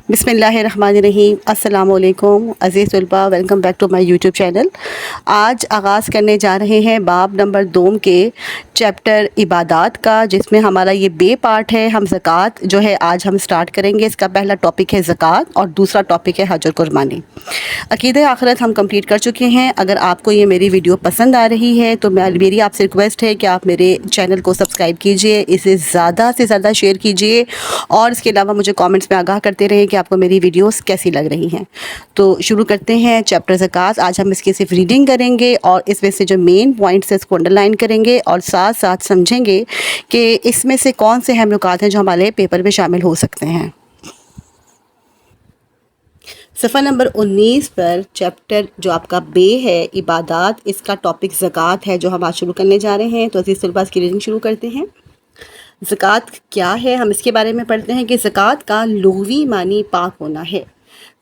بسم اللہ الرحمن الرحیم۔ السلام علیکم عزیز طلباء، welcome back to my YouTube channel. آج آغاز کرنے جا رہے ہیں باب نمبر 2 کے چیپٹر عبادات کا، جس میں ہمارا یہ بے پارٹ ہے۔ ہم زکوٰۃ جو ہے آج ہم سٹارٹ کریں گے۔ اس کا پہلا ٹاپک ہے زکوٰۃ اور دوسرا ٹاپک ہے حج اور قربانی۔ عقیدہ آخرت ہم کمپلیٹ کر چکے ہیں۔ اگر آپ کو یہ میری ویڈیو پسند آ رہی ہے تو میری آپ سے ریکویسٹ ہے کہ آپ میرے چینل کو سبسکرائب کیجئے، اسے زیادہ سے زیادہ شیئر کیجئے، اور اس کے علاوہ مجھے کامنٹس میں آگاہ کرتے رہیں کہ آپ کو میری ویڈیوز کیسی لگ رہی ہیں۔ تو شروع کرتے ہیں چیپٹر زکوٰۃ۔ آج ہم اس کی صرف ریڈنگ کریں گے اور اس میں سے جو مین پوائنٹس ہیں اس کو انڈر لائن کریں گے، اور ساتھ ساتھ سمجھیں گے کہ اس میں سے کون سے اہم نکات ہیں جو ہمارے پیپر میں شامل ہو سکتے ہیں۔ صفحہ نمبر 19 پر چیپٹر جو آپ کا بے ہے عبادات، اس کا ٹاپک زکوٰۃ ہے جو ہم آج شروع کرنے جا رہے ہیں۔ تو عزیز طلباء اس کی ریڈنگ شروع کرتے ہیں۔ زکوٰۃ کیا ہے، ہم اس کے بارے میں پڑھتے ہیں کہ زکوٰۃ کا لغوی معنی پاک ہونا ہے۔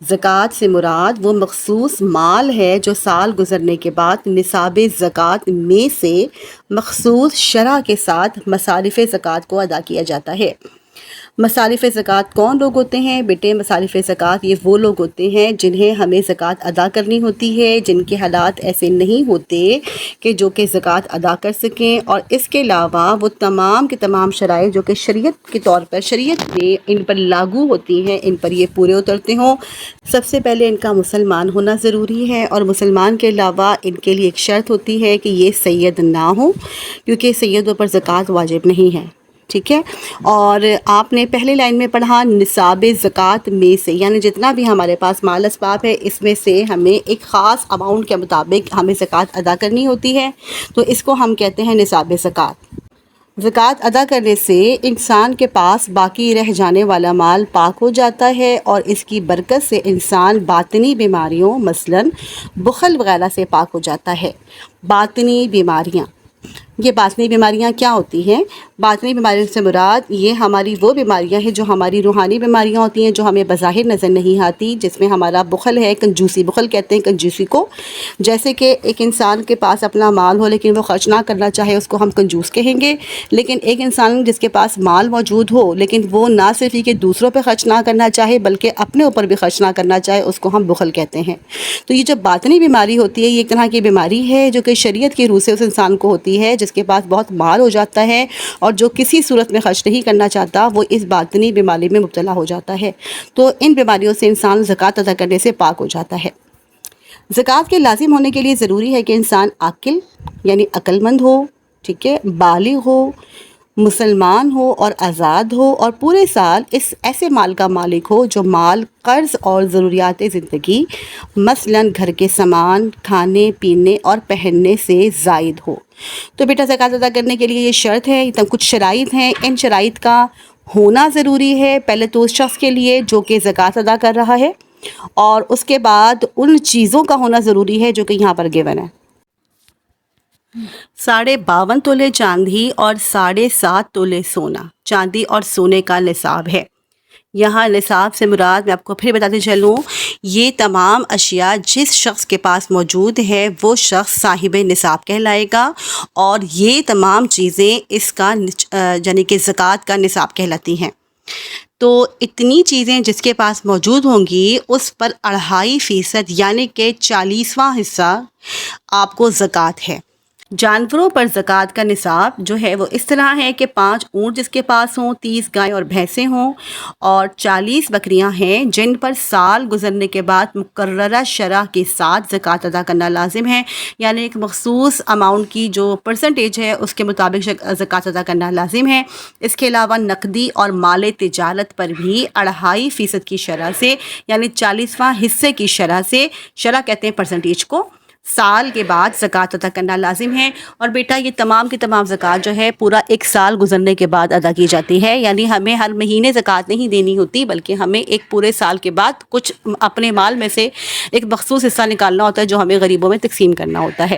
زکوٰۃ سے مراد وہ مخصوص مال ہے جو سال گزرنے کے بعد نصاب زکوٰۃ میں سے مخصوص شرح کے ساتھ مصارف زکوٰۃ کو ادا کیا جاتا ہے۔ مصارف زکوٰۃ کون لوگ ہوتے ہیں؟ بیٹے مصارف زکوٰۃ یہ وہ لوگ ہوتے ہیں جنہیں ہمیں زکوٰۃ ادا کرنی ہوتی ہے، جن کے حالات ایسے نہیں ہوتے کہ جو کہ زکوٰۃ ادا کر سکیں، اور اس کے علاوہ وہ تمام کے تمام شرائط جو کہ شریعت کے طور پر شریعت میں ان پر لاگو ہوتی ہیں، ان پر یہ پورے اترتے ہوں۔ سب سے پہلے ان کا مسلمان ہونا ضروری ہے، اور مسلمان کے علاوہ ان کے لیے ایک شرط ہوتی ہے کہ یہ سید نہ ہوں، کیونکہ سیدوں پر زکوٰۃ واجب نہیں ہے، ٹھیک ہے۔ اور آپ نے پہلے لائن میں پڑھا نصاب زکوٰۃ میں سے، یعنی جتنا بھی ہمارے پاس مال اسباب ہے اس میں سے ہمیں ایک خاص اماؤنٹ کے مطابق ہمیں زکوٰۃ ادا کرنی ہوتی ہے، تو اس کو ہم کہتے ہیں نصاب زکوٰۃ۔ زکوٰۃ ادا کرنے سے انسان کے پاس باقی رہ جانے والا مال پاک ہو جاتا ہے، اور اس کی برکت سے انسان باطنی بیماریوں مثلاً بخل وغیرہ سے پاک ہو جاتا ہے۔ باطنی بیماریاں، یہ باطنی بیماریاں کیا ہوتی ہیں؟ باطنی بیماریوں سے مراد یہ ہماری وہ بیماریاں ہیں جو ہماری روحانی بیماریاں ہوتی ہیں، جو ہمیں بظاہر نظر نہیں آتی، جس میں ہمارا بخل ہے، کنجوسی، بخل کہتے ہیں کنجوسی کو۔ جیسے کہ ایک انسان کے پاس اپنا مال ہو لیکن وہ خرچ نہ کرنا چاہے، اس کو ہم کنجوس کہیں گے۔ لیکن ایک انسان جس کے پاس مال موجود ہو لیکن وہ نہ صرف یہ کہ دوسروں پہ خرچ نہ کرنا چاہے بلکہ اپنے اوپر بھی خرچ نہ کرنا چاہے، اس کو ہم بخل کہتے ہیں۔ تو یہ جو باطنی بیماری ہوتی ہے یہ ایک طرح کی بیماری ہے جو کہ شریعت کی روح سے اس انسان کو ہوتی ہے جس کے پاس بہت مال ہو جاتا ہے اور جو کسی صورت میں خرچ نہیں کرنا چاہتا، وہ اس باطنی بیماری میں مبتلا ہو جاتا ہے۔ تو ان بیماریوں سے انسان زکوٰۃ ادا کرنے سے پاک ہو جاتا ہے۔ زکوٰۃ کے لازم ہونے کے لیے ضروری ہے کہ انسان عاقل یعنی عقل مند ہو، ٹھیک ہے، بالغ ہو، مسلمان ہو اور آزاد ہو، اور پورے سال اس ایسے مال کا مالک ہو جو مال قرض اور ضروریات زندگی مثلاً گھر کے سامان، کھانے پینے اور پہننے سے زائد ہو۔ تو بیٹا زکوٰۃ ادا کرنے کے لیے یہ شرط ہے، کچھ شرائط ہیں، ان شرائط کا ہونا ضروری ہے۔ پہلے تو اس شخص کے لیے جو کہ زکوٰۃ ادا کر رہا ہے، اور اس کے بعد ان چیزوں کا ہونا ضروری ہے جو کہ یہاں پر گیون ہے۔ 52.5 تولے چاندی اور 7.5 تولے سونا چاندی اور سونے کا نصاب ہے۔ یہاں نصاب سے مراد میں آپ کو پھر بتاتے چلوں، یہ تمام اشیاء جس شخص کے پاس موجود ہے وہ شخص صاحب نصاب کہلائے گا، اور یہ تمام چیزیں اس کا یعنی کہ زکوٰۃ کا نصاب کہلاتی ہیں۔ تو اتنی چیزیں جس کے پاس موجود ہوں گی اس پر 2.5% یعنی کہ 40واں حصہ آپ کو زکوٰۃ ہے۔ جانوروں پر زکوٰۃ کا نصاب جو ہے وہ اس طرح ہے کہ 5 اونٹ جس کے پاس ہوں، 30 گائے اور بھینسیں ہوں، اور 40 بکریاں ہیں جن پر سال گزرنے کے بعد مقررہ شرح کے ساتھ زکوٰۃ ادا کرنا لازم ہے، یعنی ایک مخصوص اماؤنٹ کی جو پرسنٹیج ہے اس کے مطابق زکوٰۃ ادا کرنا لازم ہے۔ اس کے علاوہ نقدی اور مال تجارت پر بھی 2.5% کی شرح سے، یعنی 40واں حصے کی شرح سے، شرح کہتے ہیں پرسنٹیج کو، سال کے بعد زکوٰۃ ادا کرنا لازم ہے۔ اور بیٹا یہ تمام کی تمام زکوٰۃ جو ہے پورا ایک سال گزرنے کے بعد ادا کی جاتی ہے، یعنی ہمیں ہر مہینے زکوٰۃ نہیں دینی ہوتی بلکہ ہمیں ایک پورے سال کے بعد کچھ اپنے مال میں سے ایک مخصوص حصہ نکالنا ہوتا ہے جو ہمیں غریبوں میں تقسیم کرنا ہوتا ہے۔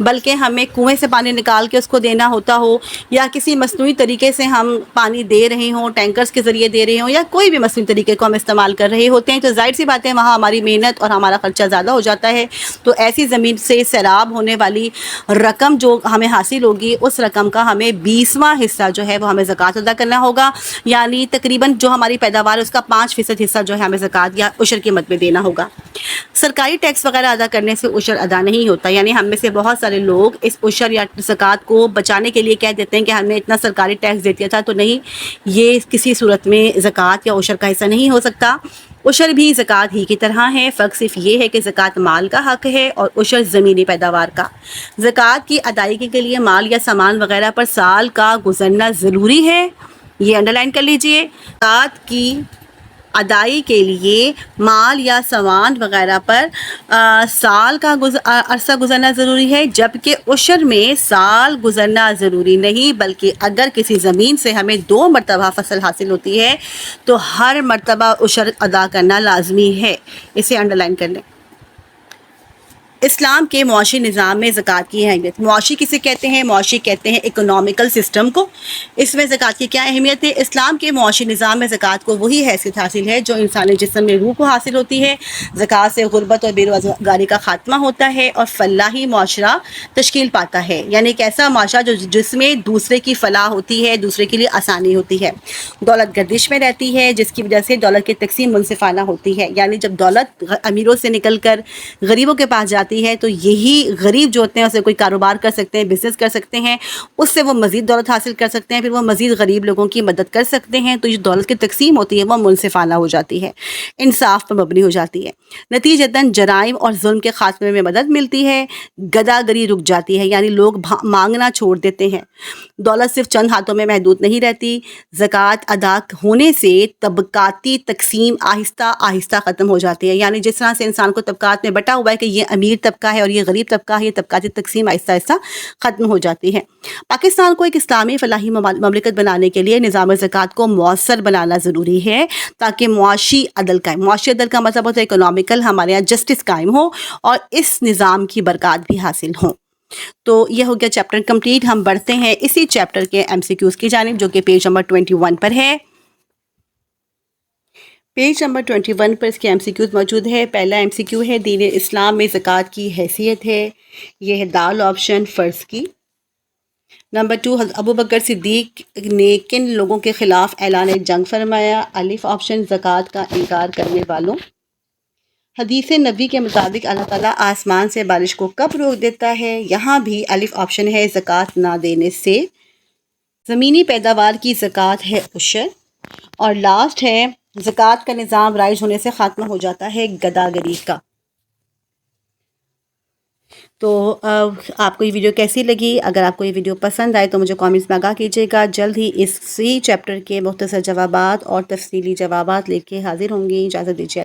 بلکہ ہمیں کنویں سے پانی نکال کے اس کو دینا ہوتا ہو، یا کسی مصنوعی طریقے سے ہم پانی دے رہے ہوں، ٹینکرز کے ذریعے دے رہے ہوں، یا کوئی بھی مصنوعی طریقے کو ہم استعمال کر رہے ہوتے ہیں، تو ظاہر سی بات ہے وہاں ہماری محنت اور ہمارا خرچہ زیادہ ہو جاتا ہے۔ تو ایسی زمین سے سیراب ہونے والی رقم جو ہمیں حاصل ہوگی، اس رقم کا ہمیں 20واں حصہ جو ہے وہ ہمیں زکوٰۃ ادا کرنا ہوگا، یعنی تقریباً جو ہماری پیداوار ہے اس کا 5% حصہ جو ہے ہمیں زکوٰۃ یا عشر کے مد میں دینا ہوگا۔ سرکاری ٹیکس وغیرہ ادا کرنے سے عشر ادا نہیں ہوتا، یعنی ہم میں سے بہت سارے لوگ اس عشر یا زکوٰۃ کو بچانے کے لیے کہہ دیتے ہیں کہ ہم نے اتنا سرکاری ٹیکس دے دیا تھا، تو نہیں، یہ کسی صورت میں زکوٰۃ یا عشر کا حصہ نہیں ہو سکتا۔ عشر بھی زکوٰۃ ہی کی طرح ہے، فرق صرف یہ ہے کہ زکوٰۃ مال کا حق ہے اور عشر زمینی پیداوار کا۔ زکوٰۃ کی ادائیگی کے لیے مال یا سامان وغیرہ پر سال کا گزرنا ضروری ہے، یہ انڈر لائن کر لیجئے۔ زکوٰۃ کی ادائی کے لیے مال یا سامان وغیرہ پر سال کا عرصہ گزرنا ضروری ہے، جبکہ عشر میں سال گزرنا ضروری نہیں، بلکہ اگر کسی زمین سے ہمیں 2 مرتبہ فصل حاصل ہوتی ہے تو ہر مرتبہ عشر ادا کرنا لازمی ہے، اسے انڈر لائن کر لیں۔ اسلام کے معاشی نظام میں زکوٰۃ کی اہمیت۔ معاشی کسے کہتے ہیں؟ معاشی کہتے ہیں اکنامیکل سسٹم کو۔ اس میں زکوٰۃ کی کیا اہمیت ہے؟ اسلام کے معاشی نظام میں زکوٰۃ کو وہی حیثیت حاصل ہے جو انسانی جسم میں روح کو حاصل ہوتی ہے۔ زکوٰۃ سے غربت اور بے روزگاری کا خاتمہ ہوتا ہے اور فلاحی معاشرہ تشکیل پاتا ہے، یعنی ایک ایسا معاشرہ جس میں دوسرے کی فلاح ہوتی ہے، دوسرے کے لیے آسانی ہوتی ہے۔ دولت گردش میں رہتی ہے، جس کی وجہ سے دولت کی تقسیم منصفانہ ہوتی ہے، یعنی جب دولت امیروں سے نکل کر غریبوں کے پاس جاتی ہے تو یہی غریب جو ہوتے ہیں اسے کوئی کاروبار کر سکتے ہیں، بزنس کر سکتے ہیں، اس سے وہ مزید دولت حاصل کر سکتے ہیں، پھر وہ مزید غریب لوگوں کی مدد کر سکتے ہیں، تو جو دولت کی تقسیم ہوتی ہے وہ منصفانہ ہو جاتی ہے، انصاف پر مبنی ہو جاتی ہے۔ نتیجتاً جرائم اور ظلم کے خاتمے میں مدد ملتی ہے، گداگری رک جاتی ہے، یعنی لوگ مانگنا چھوڑ دیتے ہیں۔ دولت صرف چند ہاتھوں میں محدود نہیں رہتی۔ زکوٰۃ ادا ہونے سے طبقاتی تقسیم آہستہ آہستہ ختم ہو جاتی ہے، یعنی جس طرح سے انسان کو طبقات میں بٹا ہوا ہے کہ یہ امیر طبقہ ہے اور یہ غریب طبقہ ہے، یہ طبقاتی تقسیم آہستہ آہستہ ختم ہو جاتی ہے۔ پاکستان کو ایک اسلامی فلاحی مملکت بنانے کے لیے نظام زکوٰۃ کو مؤثر بنانا ضروری ہے تاکہ معاشی عدل قائم، معاشی عدل کا مطلب ہوتا ہے اکنامیکل، ہمارے یہاں جسٹس قائم ہو اور اس نظام کی برکات بھی حاصل ہوں۔ تو یہ ہو گیا چیپٹر کمپلیٹ۔ ہم بڑھتے ہیں اسی چیپٹر کے MCQs کی جانب، جو کہ پیج نمبر 21 پر ہے۔ پیج نمبر 21 پر اس کے MCQs موجود ہے۔ پہلا MCQ ہے، دین اسلام میں زکوٰۃ کی حیثیت ہے، یہ ہے دال آپشن فرض کی۔ نمبر 2، حضرت ابو بکر صدیق نے کن لوگوں کے خلاف اعلان جنگ فرمایا؟ الف آپشن زکوٰۃ کا انکار کرنے والوں۔ حدیث نبی کے مطابق اللہ تعالیٰ آسمان سے بارش کو کب روک دیتا ہے؟ یہاں بھی الف آپشن ہے زکوٰۃ نہ دینے سے۔ زمینی پیداوار کی زکوٰۃ ہے عشر۔ اور لاسٹ ہے زکوٰۃ کا نظام رائج ہونے سے خاتمہ ہو جاتا ہے گداگری کا۔ تو آپ کو یہ ویڈیو کیسی لگی؟ اگر آپ کو یہ ویڈیو پسند آئے تو مجھے کامنٹس میں آگاہ کیجیے گا۔ جلد ہی اسی چیپٹر کے مختصر جوابات اور تفصیلی جوابات لے کے حاضر ہوں گی۔ اجازت دیجیے۔